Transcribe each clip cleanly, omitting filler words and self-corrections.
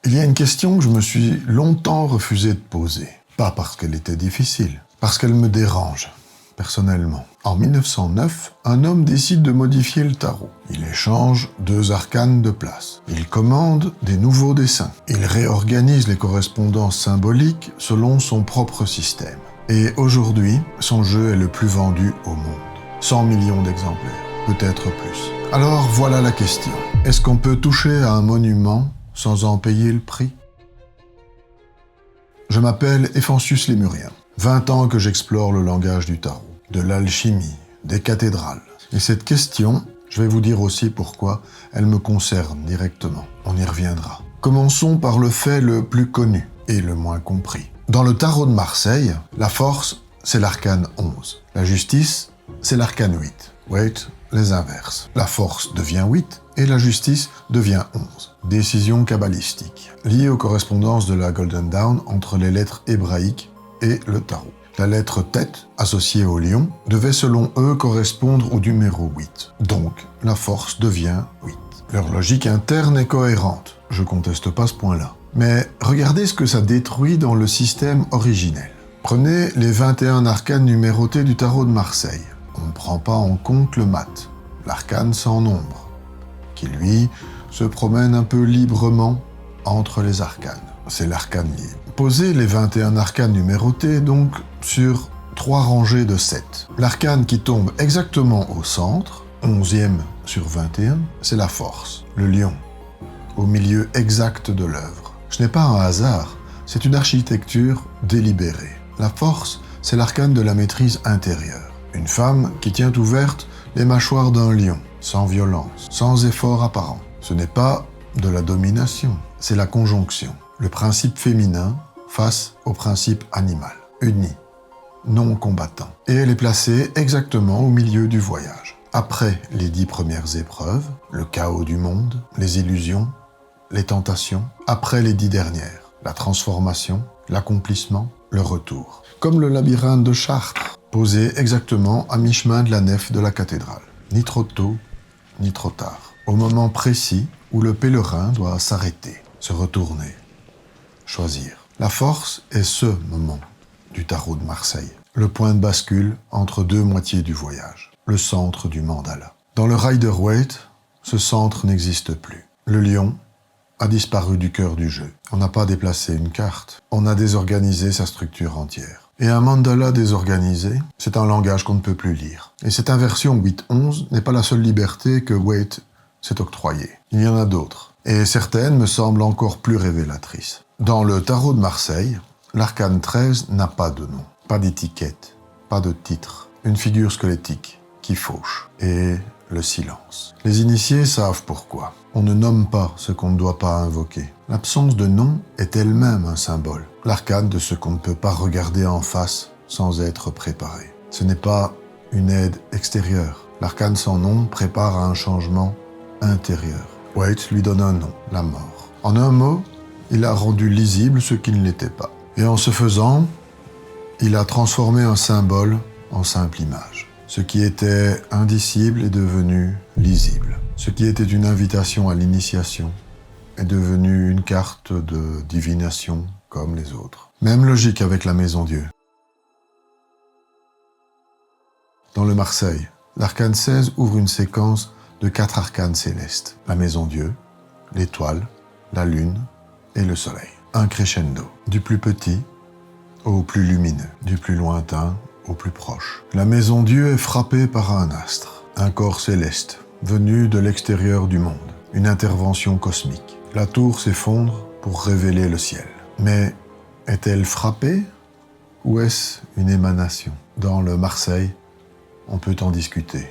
Il y a une question que je me suis longtemps refusé de poser. Pas parce qu'elle était difficile, parce qu'elle me dérange, personnellement. En 1909, un homme décide de modifier le tarot. Il échange 2 arcanes de place. Il commande des nouveaux dessins. Il réorganise les correspondances symboliques selon son propre système. Et aujourd'hui, son jeu est le plus vendu au monde. 100 millions d'exemplaires, peut-être plus. Alors voilà la question. Est-ce qu'on peut toucher à un monument sans en payer le prix? Je m'appelle Ephantius Lémurien. 20 ans que j'explore le langage du tarot, de l'alchimie, des cathédrales. Et cette question, je vais vous dire aussi pourquoi elle me concerne directement. On y reviendra. Commençons par le fait le plus connu et le moins compris. Dans le tarot de Marseille, la force, c'est l'arcane 11. La justice, c'est l'arcane 8. Wait, les inverses. La force devient 8 et la justice devient 11. Décision kabbalistique, liée aux correspondances de la Golden Dawn entre les lettres hébraïques et le tarot. La lettre tête, associée au lion, devait selon eux correspondre au numéro 8. Donc, la force devient 8. Leur logique interne est cohérente, je conteste pas ce point-là. Mais regardez ce que ça détruit dans le système originel. Prenez les 21 arcanes numérotés du tarot de Marseille. On ne prend pas en compte le mat, l'arcane sans nombre, qui lui se promène un peu librement entre les arcanes. C'est l'arcane libre. Posez les 21 arcanes numérotés donc sur 3 rangées de 7. L'arcane qui tombe exactement au centre, 11e sur 21, c'est la force, le lion, au milieu exact de l'œuvre. Ce n'est pas un hasard, c'est une architecture délibérée. La force, c'est l'arcane de la maîtrise intérieure. Une femme qui tient ouvertes les mâchoires d'un lion, sans violence, sans effort apparent. Ce n'est pas de la domination, c'est la conjonction. Le principe féminin face au principe animal, uni, non combattant. Et elle est placée exactement au milieu du voyage. Après les 10 premières épreuves, le chaos du monde, les illusions, les tentations. Après les 10 dernières, la transformation, l'accomplissement, le retour. Comme le labyrinthe de Chartres, posé exactement à mi-chemin de la nef de la cathédrale. Ni trop tôt, ni trop tard. Au moment précis où le pèlerin doit s'arrêter, se retourner, choisir. La force est ce moment du tarot de Marseille. Le point de bascule entre 2 moitiés du voyage. Le centre du mandala. Dans le Rider-Waite, ce centre n'existe plus. Le lion a disparu du cœur du jeu. On n'a pas déplacé une carte. On a désorganisé sa structure entière. Et un mandala désorganisé, c'est un langage qu'on ne peut plus lire. Et cette inversion 8-11 n'est pas la seule liberté que Waite s'est octroyée. Il y en a d'autres. Et certaines me semblent encore plus révélatrices. Dans le tarot de Marseille, l'arcane 13 n'a pas de nom, pas d'étiquette, pas de titre. Une figure squelettique qui fauche. Et le silence. Les initiés savent pourquoi. On ne nomme pas ce qu'on ne doit pas invoquer. L'absence de nom est elle-même un symbole. L'arcane de ce qu'on ne peut pas regarder en face sans être préparé. Ce n'est pas une aide extérieure. L'arcane sans nom prépare à un changement intérieur. Waite lui donne un nom, la mort. En un mot, il a rendu lisible ce qui ne l'était pas. Et en ce faisant, il a transformé un symbole en simple image. Ce qui était indicible est devenu lisible. Ce qui était une invitation à l'initiation est devenu une carte de divination comme les autres. Même logique avec la Maison Dieu. Dans le Marseille, l'arcane 16 ouvre une séquence de 4 arcanes célestes. La Maison Dieu, l'étoile, la lune et le soleil. Un crescendo, du plus petit au plus lumineux, du plus lointain au plus proche. La Maison Dieu est frappée par un astre, un corps céleste, venu de l'extérieur du monde, une intervention cosmique. La tour s'effondre pour révéler le ciel. Mais est-elle frappée ou est-ce une émanation? Dans le Marseille, on peut en discuter.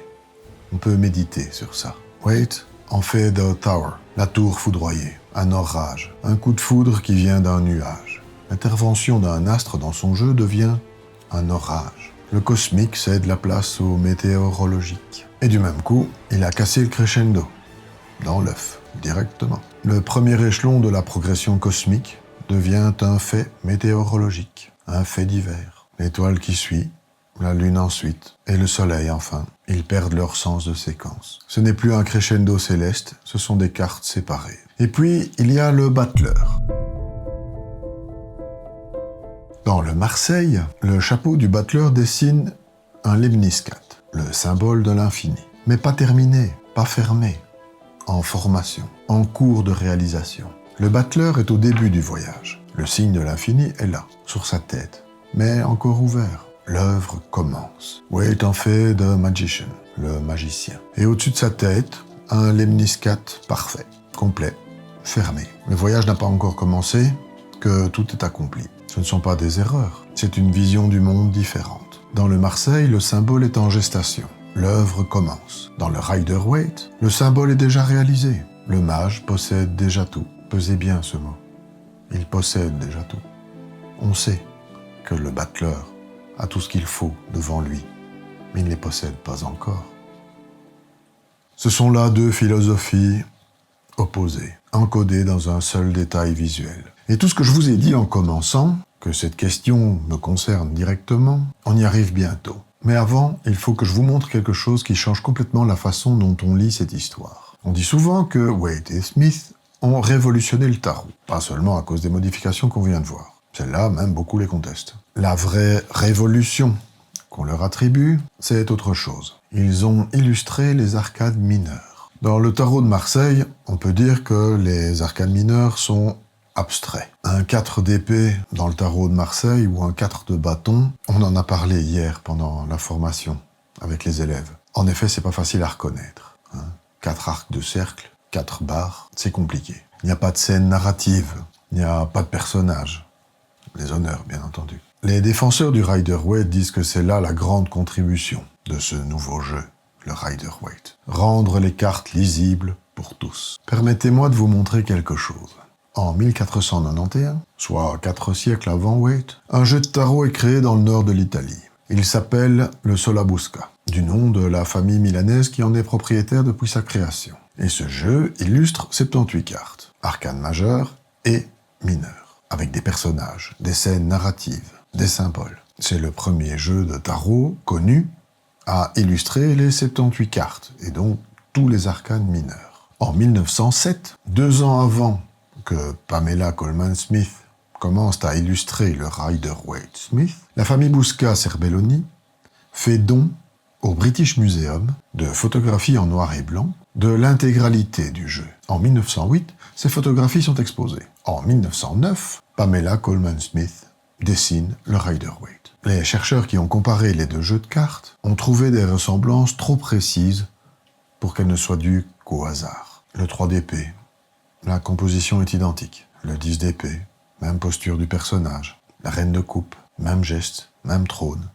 On peut méditer sur ça. Waite en fait The Tower, la tour foudroyée, un orage, un coup de foudre qui vient d'un nuage. L'intervention d'un astre dans son jeu devient un orage. Le cosmique cède la place au météorologique. Et du même coup, il a cassé le crescendo, dans l'œuf, directement. Le premier échelon de la progression cosmique devient un fait météorologique, un fait divers. L'étoile qui suit la lune ensuite, et le soleil enfin. Ils perdent leur sens de séquence. Ce n'est plus un crescendo céleste, ce sont des cartes séparées. Et puis, il y a le battleur. Dans le Marseille, le chapeau du battleur dessine un lemniscate, le symbole de l'infini. Mais pas terminé, pas fermé, en formation, en cours de réalisation. Le battleur est au début du voyage. Le signe de l'infini est là, sur sa tête, mais encore ouvert. L'œuvre commence. Waite en fait de magician, le magicien. Et au-dessus de sa tête, un lemniscate parfait, complet, fermé. Le voyage n'a pas encore commencé, que tout est accompli. Ce ne sont pas des erreurs, c'est une vision du monde différente. Dans le Marseille, le symbole est en gestation. L'œuvre commence. Dans le Rider-Waite, le symbole est déjà réalisé. Le mage possède déjà tout. Pesez bien ce mot. Il possède déjà tout. On sait que le battleur a tout ce qu'il faut devant lui, mais il ne les possède pas encore. Ce sont là deux philosophies opposées, encodées dans un seul détail visuel. Et tout ce que je vous ai dit en commençant, que cette question me concerne directement, on y arrive bientôt. Mais avant, il faut que je vous montre quelque chose qui change complètement la façon dont on lit cette histoire. On dit souvent que Waite et Smith ont révolutionné le tarot, pas seulement à cause des modifications qu'on vient de voir. Celles-là, même beaucoup les contestent. La vraie révolution qu'on leur attribue, c'est autre chose. Ils ont illustré les arcanes mineures. Dans le tarot de Marseille, on peut dire que les arcanes mineures sont abstraits. Un 4 d'épée dans le tarot de Marseille ou un 4 de bâton, on en a parlé hier pendant la formation avec les élèves. En effet, c'est pas facile à reconnaître. 4 arcs de cercle, 4 barres, c'est compliqué. Il n'y a pas de scène narrative, il n'y a pas de personnage. Les honneurs, bien entendu. Les défenseurs du Rider-Waite disent que c'est là la grande contribution de ce nouveau jeu, le Rider-Waite. Rendre les cartes lisibles pour tous. Permettez-moi de vous montrer quelque chose. En 1491, soit 4 siècles avant Waite, un jeu de tarot est créé dans le nord de l'Italie. Il s'appelle le Solabusca, du nom de la famille milanaise qui en est propriétaire depuis sa création. Et ce jeu illustre 78 cartes, arcanes majeures et mineures, avec des personnages, des scènes narratives, des symboles. C'est le premier jeu de tarot connu à illustrer les 78 cartes, et donc tous les arcanes mineurs. En 1907, 2 ans avant que Pamela Colman Smith commence à illustrer le Rider-Waite Smith, la famille Busca-Serbelloni fait don au British Museum de photographies en noir et blanc de l'intégralité du jeu. En 1908, ces photographies sont exposées. En 1909, Pamela Colman Smith dessine le Rider-Waite. Les chercheurs qui ont comparé les deux jeux de cartes ont trouvé des ressemblances trop précises pour qu'elles ne soient dues qu'au hasard. Le 3 d'épée, la composition est identique. Le 10 d'épée, même posture du personnage. La reine de coupe, même geste, même trône.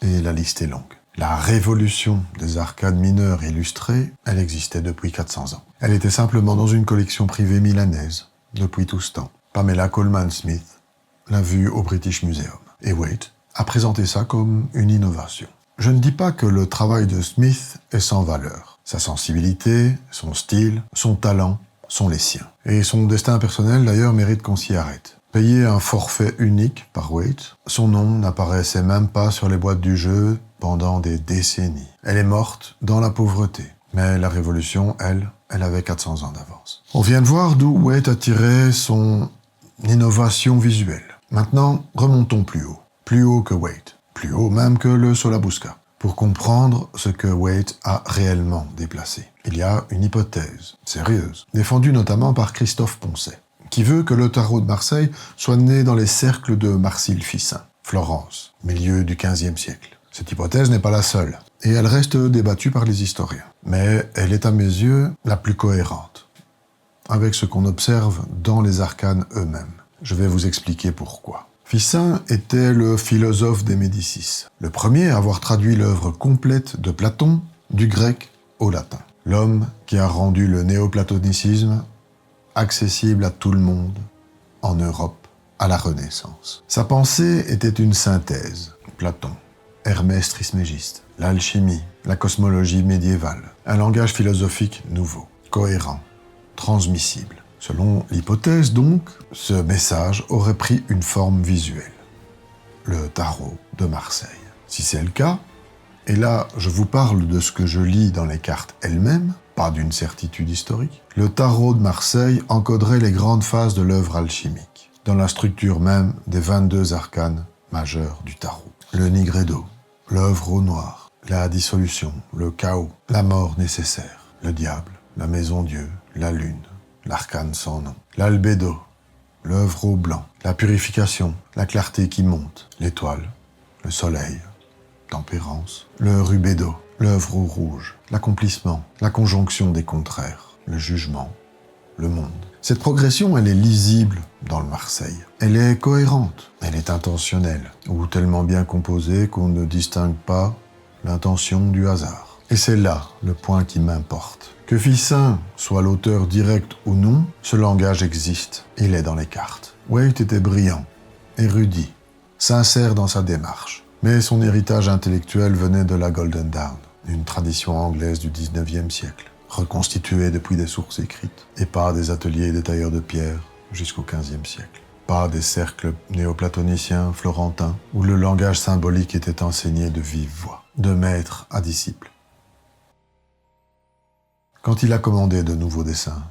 Et la liste est longue. La révolution des arcanes mineures illustrées, elle existait depuis 400 ans. Elle était simplement dans une collection privée milanaise, depuis tout ce temps. Pamela Colman Smith l'a vue au British Museum. Et Waite a présenté ça comme une innovation. Je ne dis pas que le travail de Smith est sans valeur. Sa sensibilité, son style, son talent sont les siens. Et son destin personnel, d'ailleurs, mérite qu'on s'y arrête. Payé un forfait unique par Waite, son nom n'apparaissait même pas sur les boîtes du jeu pendant des décennies. Elle est morte dans la pauvreté. Mais la révolution, elle avait 400 ans d'avance. On vient de voir d'où Waite a tiré son innovation visuelle. Maintenant, remontons plus haut. Plus haut que Waite. Plus haut même que le Solabusca. Pour comprendre ce que Waite a réellement déplacé. Il y a une hypothèse sérieuse, défendue notamment par Christophe Poncet, qui veut que le tarot de Marseille soit né dans les cercles de Marcille Ficin, Florence, milieu du XVe siècle. Cette hypothèse n'est pas la seule, et elle reste débattue par les historiens. Mais elle est à mes yeux la plus cohérente, avec ce qu'on observe dans les arcanes eux-mêmes. Je vais vous expliquer pourquoi. Ficin était le philosophe des Médicis, le premier à avoir traduit l'œuvre complète de Platon du grec au latin. L'homme qui a rendu le néoplatonicisme accessible à tout le monde, en Europe, à la Renaissance. Sa pensée était une synthèse. Platon, Hermès Trismégiste, l'alchimie, la cosmologie médiévale, un langage philosophique nouveau, cohérent, transmissible. Selon l'hypothèse donc, ce message aurait pris une forme visuelle. Le tarot de Marseille. Si c'est le cas, et là je vous parle de ce que je lis dans les cartes elles-mêmes, pas d'une certitude historique, le tarot de Marseille encoderait les grandes phases de l'œuvre alchimique, dans la structure même des 22 arcanes majeurs du tarot. Le Nigredo, l'œuvre au noir, la dissolution, le chaos, la mort nécessaire, le diable, la maison Dieu, la lune, l'arcane sans nom, l'albédo, l'œuvre au blanc, la purification, la clarté qui monte, l'étoile, le soleil, tempérance, le rubédo, l'œuvre au rouge, l'accomplissement, la conjonction des contraires, le jugement, le monde. Cette progression, elle est lisible dans le Marseille. Elle est cohérente, elle est intentionnelle, ou tellement bien composée qu'on ne distingue pas l'intention du hasard. Et c'est là le point qui m'importe. Que Ficin soit l'auteur direct ou non, ce langage existe, il est dans les cartes. Waite était brillant, érudit, sincère dans sa démarche. Mais son héritage intellectuel venait de la Golden Dawn, une tradition anglaise du 19e siècle, reconstituée depuis des sources écrites, et pas des ateliers des tailleurs de pierre jusqu'au 15e siècle. Pas des cercles néoplatoniciens, florentins, où le langage symbolique était enseigné de vive voix, de maître à disciple. Quand il a commandé de nouveaux dessins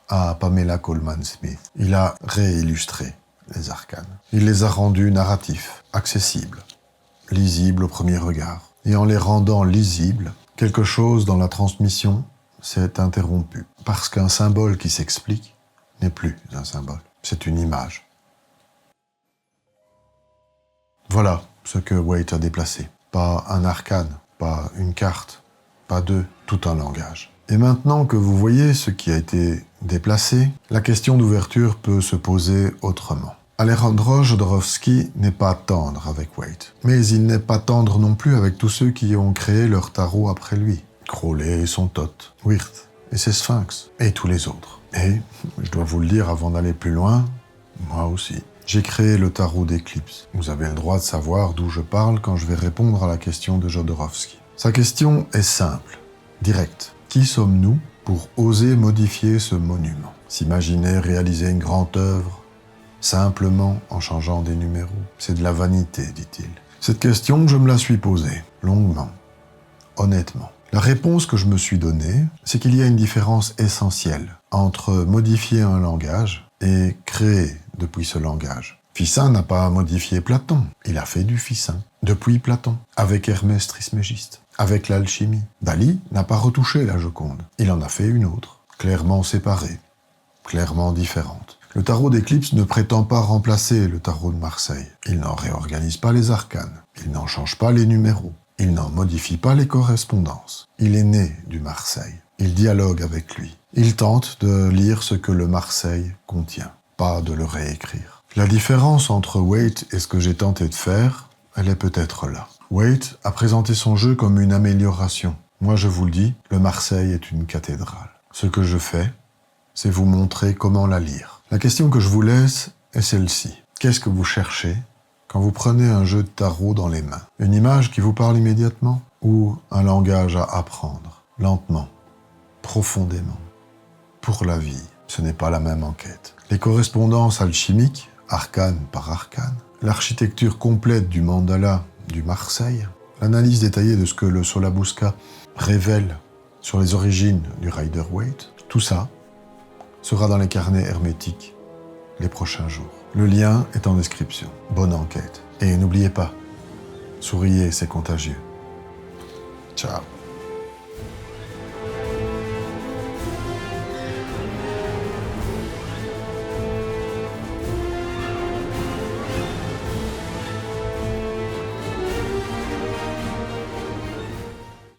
à Pamela Colman Smith, il a réillustré les arcanes. Il les a rendus narratifs, accessibles, lisibles au premier regard. Et en les rendant lisibles, quelque chose dans la transmission s'est interrompu. Parce qu'un symbole qui s'explique n'est plus un symbole, c'est une image. Voilà ce que Waite a déplacé. Pas un arcane, pas une carte, pas deux, tout un langage. Et maintenant que vous voyez ce qui a été déplacé, la question d'ouverture peut se poser autrement. Alejandro Jodorowsky n'est pas tendre avec Waite, mais il n'est pas tendre non plus avec tous ceux qui ont créé leur tarot après lui. Crowley et son Thoth, Wirth et ses Sphinx, et tous les autres. Et, je dois vous le dire avant d'aller plus loin, moi aussi. J'ai créé le tarot d'éclipse. Vous avez le droit de savoir d'où je parle quand je vais répondre à la question de Jodorowsky. Sa question est simple, directe. Qui sommes-nous pour oser modifier ce monument? S'imaginer réaliser une grande œuvre simplement en changeant des numéros. C'est de la vanité, dit-il. Cette question, je me la suis posée, longuement, honnêtement. La réponse que je me suis donnée, c'est qu'il y a une différence essentielle entre modifier un langage et créer depuis ce langage. Ficin n'a pas modifié Platon, il a fait du Ficin, depuis Platon, avec Hermès Trismégiste, avec l'alchimie. Dali n'a pas retouché la Joconde, il en a fait une autre, clairement séparée, clairement différente. Le tarot d'éclipse ne prétend pas remplacer le tarot de Marseille. Il n'en réorganise pas les arcanes, il n'en change pas les numéros, il n'en modifie pas les correspondances. Il est né du Marseille, il dialogue avec lui. Il tente de lire ce que le Marseille contient, pas de le réécrire. La différence entre Waite et ce que j'ai tenté de faire, elle est peut-être là. Waite a présenté son jeu comme une amélioration. Moi je vous le dis, le Marseille est une cathédrale. Ce que je fais, c'est vous montrer comment la lire. La question que je vous laisse est celle-ci. Qu'est-ce que vous cherchez quand vous prenez un jeu de tarot dans les mains? Une image qui vous parle immédiatement? Ou un langage à apprendre, lentement, profondément, pour la vie? Ce n'est pas la même enquête. Les correspondances alchimiques, arcane par arcane, l'architecture complète du mandala du Marseille, l'analyse détaillée de ce que le Solabusca révèle sur les origines du Rider-Waite, tout ça sera dans les carnets hermétiques les prochains jours. Le lien est en description. Bonne enquête. Et n'oubliez pas, souriez, c'est contagieux. Ciao.